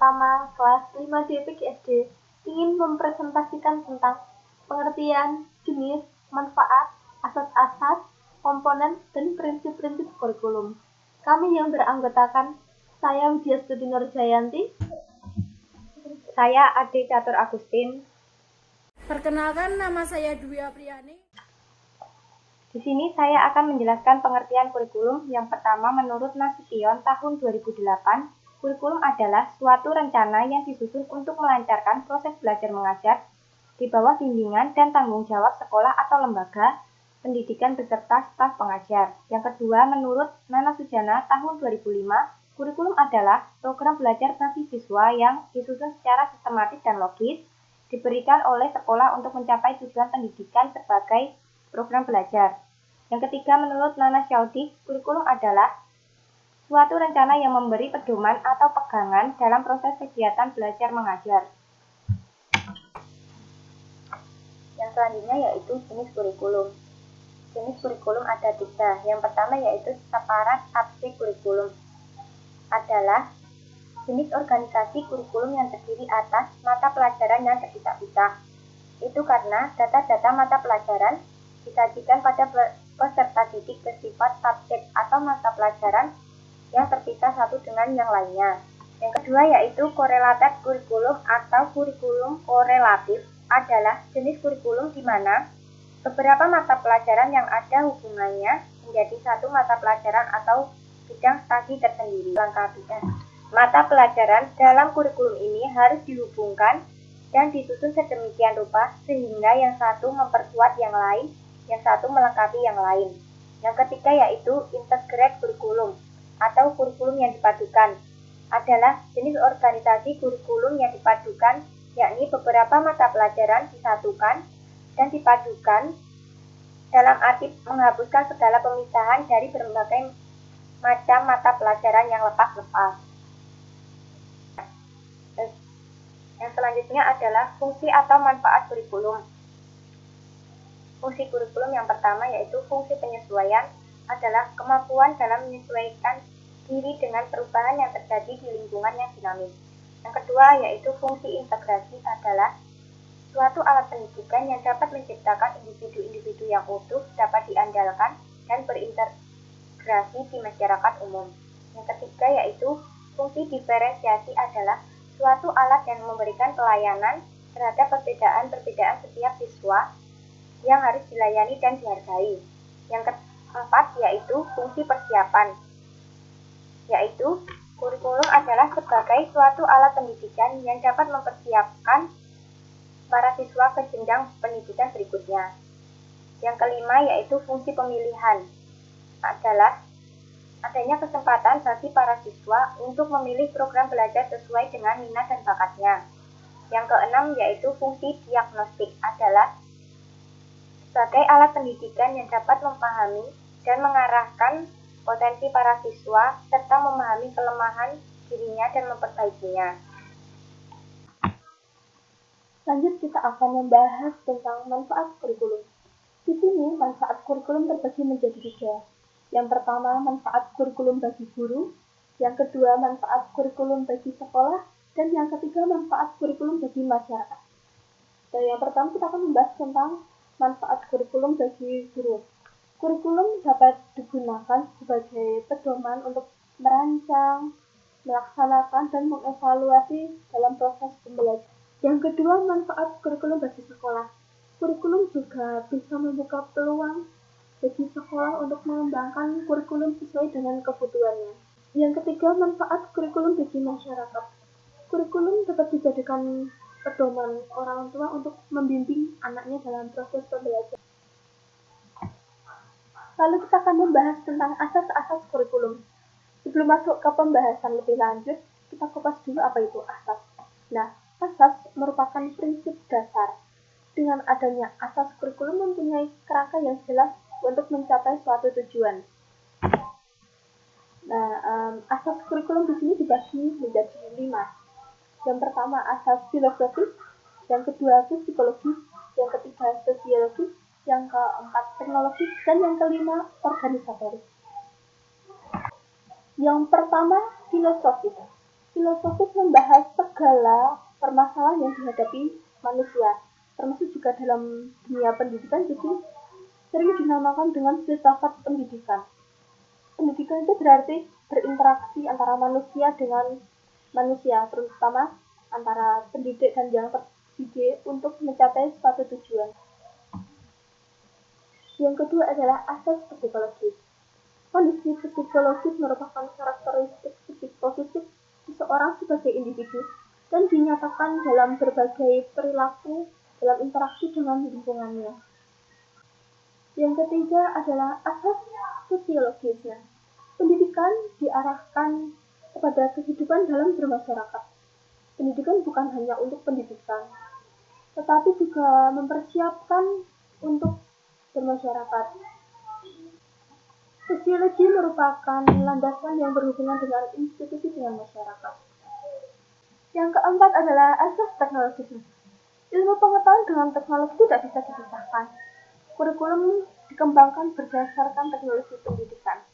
pertama kelas 5 D PGSD ingin mempresentasikan tentang pengertian, jenis, manfaat, asas-asas, komponen, dan prinsip-prinsip kurikulum. Kami yang beranggotakan, saya Widya Stuti Nurjayanti, saya Ade Catur Agustin. Perkenalkan, nama saya Dwi Apriani. Di sini saya akan menjelaskan pengertian kurikulum. Yang pertama, menurut Nasution tahun 2008, kurikulum adalah suatu rencana yang disusun untuk melancarkan proses belajar mengajar di bawah bimbingan dan tanggung jawab sekolah atau lembaga pendidikan beserta staf pengajar. Yang kedua, menurut Nana Sujana tahun 2005, kurikulum adalah program belajar bagi siswa yang disusun secara sistematis dan logis, diberikan oleh sekolah untuk mencapai tujuan pendidikan sebagai program belajar. Yang ketiga, menurut Nana Syaudik, kurikulum adalah suatu rencana yang memberi pedoman atau pegangan dalam proses kegiatan belajar mengajar. Yang selanjutnya yaitu jenis kurikulum. Jenis kurikulum ada 3. Yang pertama yaitu separate abstrak kurikulum. Adalah jenis organisasi kurikulum yang terdiri atas mata pelajaran yang terpisah-pisah. Itu karena data-data mata pelajaran disajikan pada peserta didik bersifat subjek atau mata pelajaran yang terpisah satu dengan yang lainnya. Yang kedua yaitu correlated kurikulum atau kurikulum korelatif adalah jenis kurikulum di mana beberapa mata pelajaran yang ada hubungannya menjadi satu mata pelajaran atau bidang studi tersendiri. Mata pelajaran dalam kurikulum ini harus dihubungkan dan disusun sedemikian rupa sehingga yang satu memperkuat yang lain, yang satu melengkapi yang lain. Yang ketiga yaitu integrated kurikulum atau kurikulum yang dipadukan adalah jenis organisasi kurikulum yang dipadukan, yakni beberapa mata pelajaran disatukan dan dipadukan dalam arti menghapuskan segala pemisahan dari berbagai macam mata pelajaran yang lepas-lepas. Yang selanjutnya adalah fungsi atau manfaat kurikulum. Fungsi kurikulum yang pertama yaitu fungsi penyesuaian adalah kemampuan dalam menyesuaikan diri dengan perubahan yang terjadi di lingkungan yang dinamis. Yang kedua yaitu fungsi integrasi adalah suatu alat pendidikan yang dapat menciptakan individu-individu yang utuh, dapat diandalkan dan berintegrasi di masyarakat umum. Yang ketiga yaitu fungsi diferensiasi adalah suatu alat yang memberikan pelayanan terhadap perbedaan-perbedaan setiap siswa yang harus dilayani dan dihargai. Yang keempat yaitu fungsi persiapan, yaitu kurikulum adalah sebagai suatu alat pendidikan yang dapat mempersiapkan para siswa ke jenjang pendidikan berikutnya. Yang kelima yaitu fungsi pemilihan, adalah adanya kesempatan bagi para siswa untuk memilih program belajar sesuai dengan minat dan bakatnya. Yang keenam yaitu fungsi diagnostik, adalah sebagai alat pendidikan yang dapat memahami dan mengarahkan potensi para siswa, serta memahami kelemahan dirinya dan memperbaikinya. Lanjut kita akan membahas tentang manfaat kurikulum. Di sini manfaat kurikulum terbagi menjadi 3. Yang pertama manfaat kurikulum bagi guru, yang kedua manfaat kurikulum bagi sekolah, dan yang ketiga manfaat kurikulum bagi masyarakat. Dan yang pertama kita akan membahas tentang manfaat kurikulum bagi guru. Kurikulum dapat digunakan sebagai pedoman untuk merancang, melaksanakan, dan mengevaluasi dalam proses pembelajaran. Yang kedua, manfaat kurikulum bagi sekolah. Kurikulum juga bisa membuka peluang bagi sekolah untuk mengembangkan kurikulum sesuai dengan kebutuhannya. Yang ketiga, manfaat kurikulum bagi masyarakat. Kurikulum dapat dijadikan pedoman orang tua untuk membimbing anaknya dalam proses pembelajaran. Lalu kita akan membahas tentang asas-asas kurikulum. Sebelum masuk ke pembahasan lebih lanjut, kita kupas dulu apa itu asas. Nah, asas merupakan prinsip dasar. Dengan adanya asas kurikulum mempunyai kerangka yang jelas untuk mencapai suatu tujuan. Nah, asas kurikulum di sini dibagi menjadi 5. Yang pertama asas filosofis, yang kedua psikologis, yang ketiga sosiologis, yang keempat teknologis, dan yang kelima organisatoris. Yang pertama filosofis. Filosofis membahas segala permasalahan yang dihadapi manusia, termasuk juga dalam dunia pendidikan. Jadi sering dinamakan dengan filsafat pendidikan. Pendidikan itu berarti berinteraksi antara manusia dengan manusia, terutama antara pendidik dan yang terdidik untuk mencapai suatu tujuan. Yang kedua adalah asas psikologis. Kondisi psikologis merupakan karakteristik positif seseorang sebagai individu dan dinyatakan dalam berbagai perilaku dalam interaksi dengan lingkungannya. Yang ketiga adalah asas sosiologisnya. Pendidikan diarahkan kepada kehidupan dalam bermasyarakat. Pendidikan bukan hanya untuk pendidikan, tetapi juga mempersiapkan untuk bermasyarakat. Sosiologi merupakan landasan yang berhubungan dengan institusi dengan masyarakat. Yang keempat adalah asas teknologi. Ilmu pengetahuan dengan teknologi tidak bisa dipisahkan. Kurikulum dikembangkan berdasarkan teknologi pendidikan.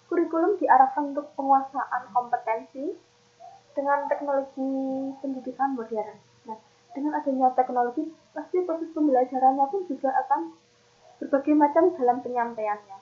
Kurikulum diarahkan untuk penguasaan kompetensi dengan teknologi pendidikan modern. Nah, dengan adanya teknologi, pasti proses pembelajarannya pun juga akan berbagai macam dalam penyampaiannya.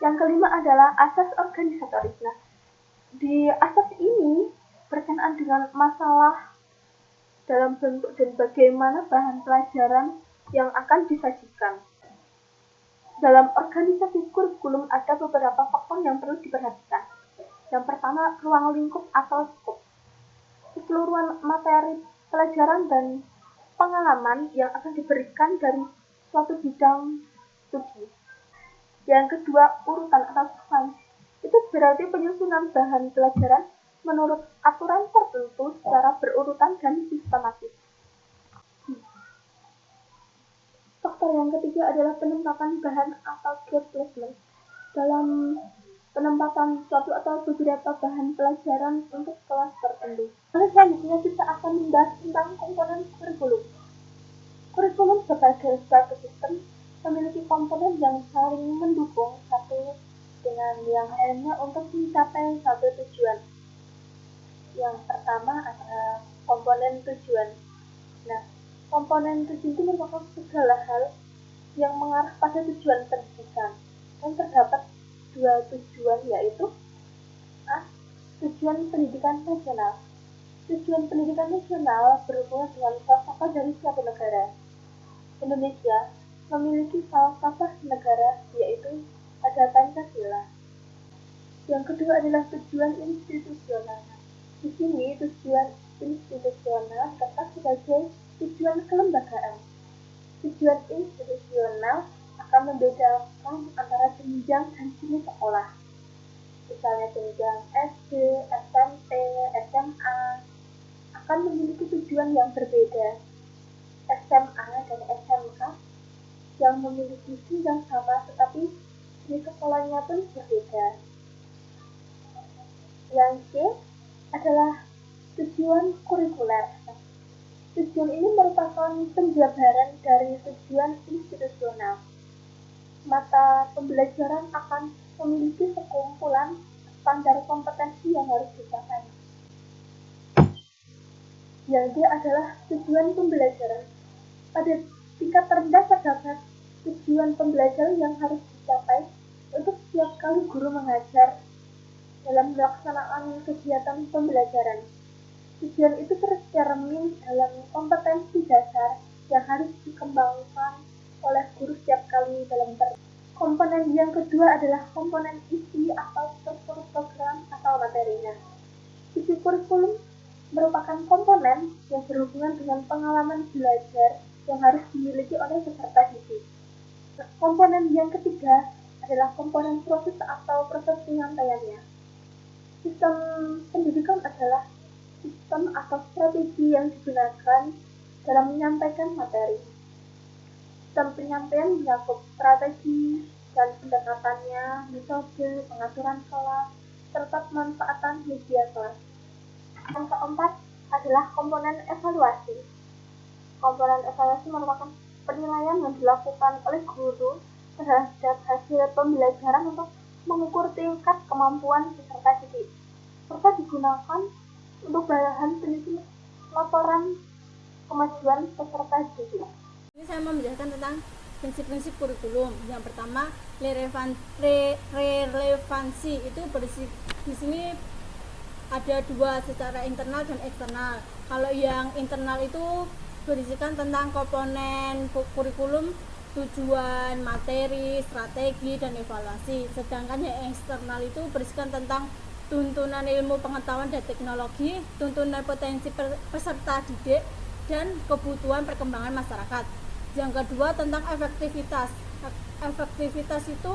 Yang kelima adalah asas organisatoris. Nah, di asas ini berkenaan dengan masalah dalam bentuk dan bagaimana bahan pelajaran yang akan disajikan. Dalam organisasi kurikulum ada beberapa faktor yang perlu diperhatikan. Yang pertama, ruang lingkup atau skop. Keseluruhan materi pelajaran dan pengalaman yang akan diberikan dari suatu bidang studi. Yang kedua, urutan atau sequence. Itu berarti penyusunan bahan pelajaran menurut aturan tertentu secara berurutan dan sistematis. Faktor yang ketiga adalah penempatan bahan atau grade placement. Dalam penempatan suatu atau beberapa bahan pelajaran untuk kelas tertentu. Selanjutnya kita akan membahas tentang komponen kurikulum. Kurikulum sebagai suatu sistem memiliki komponen yang saling mendukung satu dengan yang lainnya untuk mencapai satu tujuan. Yang pertama adalah komponen tujuan. Nah, komponen tujuan itu merupakan segala hal yang mengarah pada tujuan pendidikan. Dan terdapat dua tujuan, yaitu A. Tujuan pendidikan nasional. Tujuan pendidikan nasional berhubungan dengan falsafah dari suatu negara. Indonesia memiliki falsafah negara, yaitu ada Pancasila. Yang kedua adalah tujuan institusional. Di sini tujuan institusional terdapat sebagai tujuan kelembagaan. Tujuan institusional akan membedakan antara jenjang dan jenis sekolah. Misalnya jenjang SD, SMP, SMA akan memiliki tujuan yang berbeda. SMA dan SMK yang memiliki jenjang sama tetapi jenis sekolahnya pun berbeda. Yang C adalah tujuan kurikuler. Tujuan ini merupakan penjabaran dari tujuan institusional. Mata pembelajaran akan memiliki sekumpulan standar kompetensi yang harus dicapai. Yang D adalah tujuan pembelajaran. Pada tingkat terendah terdapat tujuan pembelajaran yang harus dicapai untuk setiap kali guru mengajar dalam melaksanakan kegiatan pembelajaran. Tujuan itu tercermin dalam kompetensi dasar yang harus dikembangkan oleh guru setiap kali dalam Komponen yang kedua adalah komponen isi atau struktur program atau materinya. Isi kurikulum merupakan komponen yang berhubungan dengan pengalaman belajar yang harus dimiliki oleh peserta didik. Komponen yang ketiga adalah komponen proses atau proses penyampaiannya. Sistem pendidikan adalah sistem atau strategi yang digunakan dalam menyampaikan materi. Sistem penyampaian mencakup strategi dan pendekatannya, metode, pengaturan kelas, serta pemanfaatan media kelas. Yang keempat adalah komponen evaluasi. Komponen evaluasi merupakan penilaian yang dilakukan oleh guru terhadap hasil pembelajaran untuk mengukur tingkat kemampuan peserta didik, serta digunakan Untuk bahan penyusun laporan kemajuan peserta didik. Ini saya mau menjelaskan tentang prinsip-prinsip kurikulum. Yang pertama, relevansi itu di sini ada dua, secara internal dan eksternal. Kalau yang internal itu berisikan tentang komponen kurikulum, tujuan, materi, strategi, dan evaluasi. Sedangkan yang eksternal itu berisikan tentang tuntunan ilmu pengetahuan dan teknologi, tuntunan potensi peserta didik, dan kebutuhan perkembangan masyarakat. Yang kedua tentang efektivitas. Efektivitas itu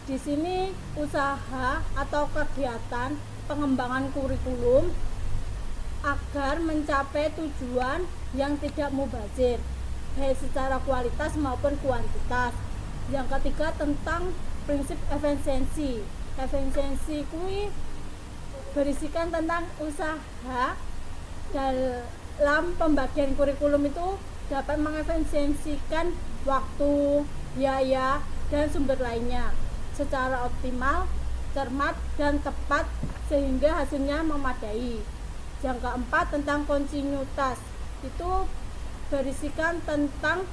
di sini usaha atau kegiatan pengembangan kurikulum agar mencapai tujuan yang tidak mubazir, baik secara kualitas maupun kuantitas. Yang ketiga tentang prinsip efisiensi. Efisiensi kui berisikan tentang usaha dalam pembagian kurikulum itu dapat mengefisiensikan waktu, biaya, dan sumber lainnya secara optimal, cermat, dan tepat sehingga hasilnya memadai. Yang keempat tentang kontinuitas, itu berisikan tentang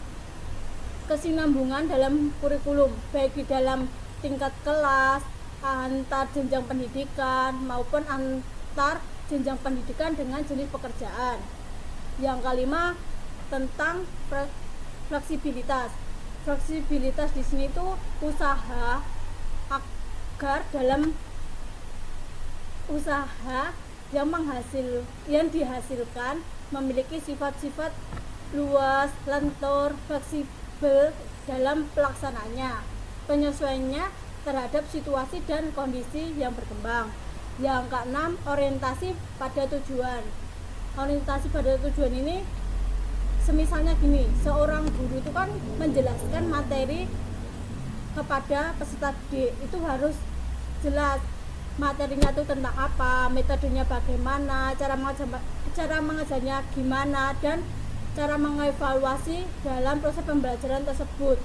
kesinambungan dalam kurikulum, baik di dalam tingkat kelas, antar jenjang pendidikan, maupun antar jenjang pendidikan dengan jenis pekerjaan. Yang kelima tentang fleksibilitas. Fleksibilitas di sini itu usaha agar dalam usaha yang dihasilkan memiliki sifat-sifat luas, lentur, fleksibel dalam pelaksanaannya, penyesuaiannya terhadap situasi dan kondisi yang berkembang. Yang keenam, orientasi pada tujuan. Orientasi pada tujuan ini semisalnya gini, seorang guru itu kan menjelaskan materi kepada peserta didik, itu harus jelas materinya itu tentang apa, metodenya bagaimana, cara mengajarnya gimana, dan cara mengevaluasi dalam proses pembelajaran tersebut.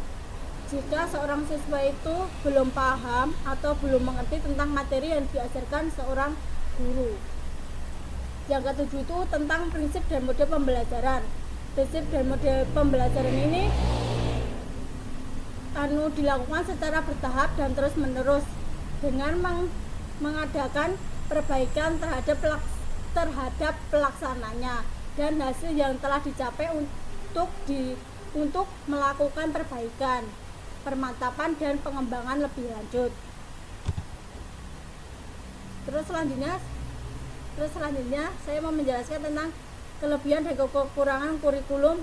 Jika seorang siswa itu belum paham atau belum mengerti tentang materi yang diajarkan seorang guru. Yang ketujuh itu tentang prinsip dan mode pembelajaran. Prinsip dan mode pembelajaran ini dilakukan secara bertahap dan terus menerus dengan mengadakan perbaikan terhadap pelaksananya dan hasil yang telah dicapai untuk melakukan perbaikan, permantapan, dan pengembangan lebih lanjut. Terus selanjutnya saya mau menjelaskan tentang kelebihan dan kekurangan kurikulum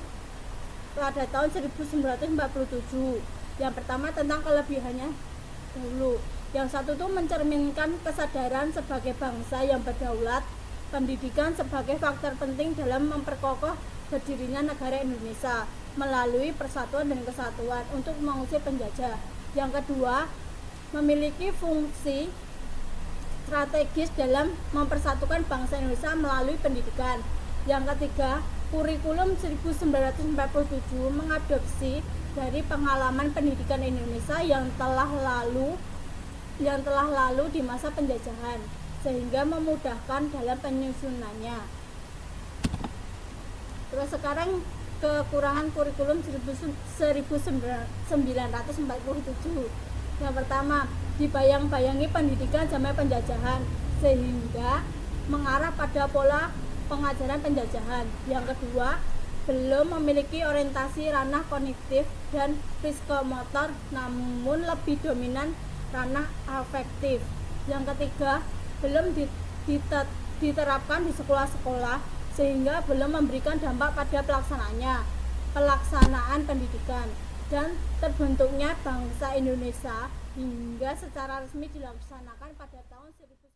pada tahun 1947. Yang pertama tentang kelebihannya dulu. Yang satu itu mencerminkan kesadaran sebagai bangsa yang berdaulat, pendidikan sebagai faktor penting dalam memperkokoh berdirinya negara Indonesia melalui persatuan dan kesatuan untuk mengusir penjajah. Yang kedua, memiliki fungsi strategis dalam mempersatukan bangsa Indonesia melalui pendidikan. Yang ketiga, kurikulum 1947 mengadopsi dari pengalaman pendidikan Indonesia yang telah lalu di masa penjajahan, sehingga memudahkan dalam penyusunannya. Terus sekarang kekurangan kurikulum 1947. Yang pertama, dibayang-bayangi pendidikan zaman penjajahan sehingga mengarah pada pola pengajaran penjajahan. Yang kedua, belum memiliki orientasi ranah kognitif dan psikomotor, namun lebih dominan ranah afektif. Yang ketiga, belum diterapkan di sekolah-sekolah sehingga belum memberikan dampak pada pelaksanaan pendidikan dan terbentuknya bangsa Indonesia hingga secara resmi dilaksanakan pada tahun 1945.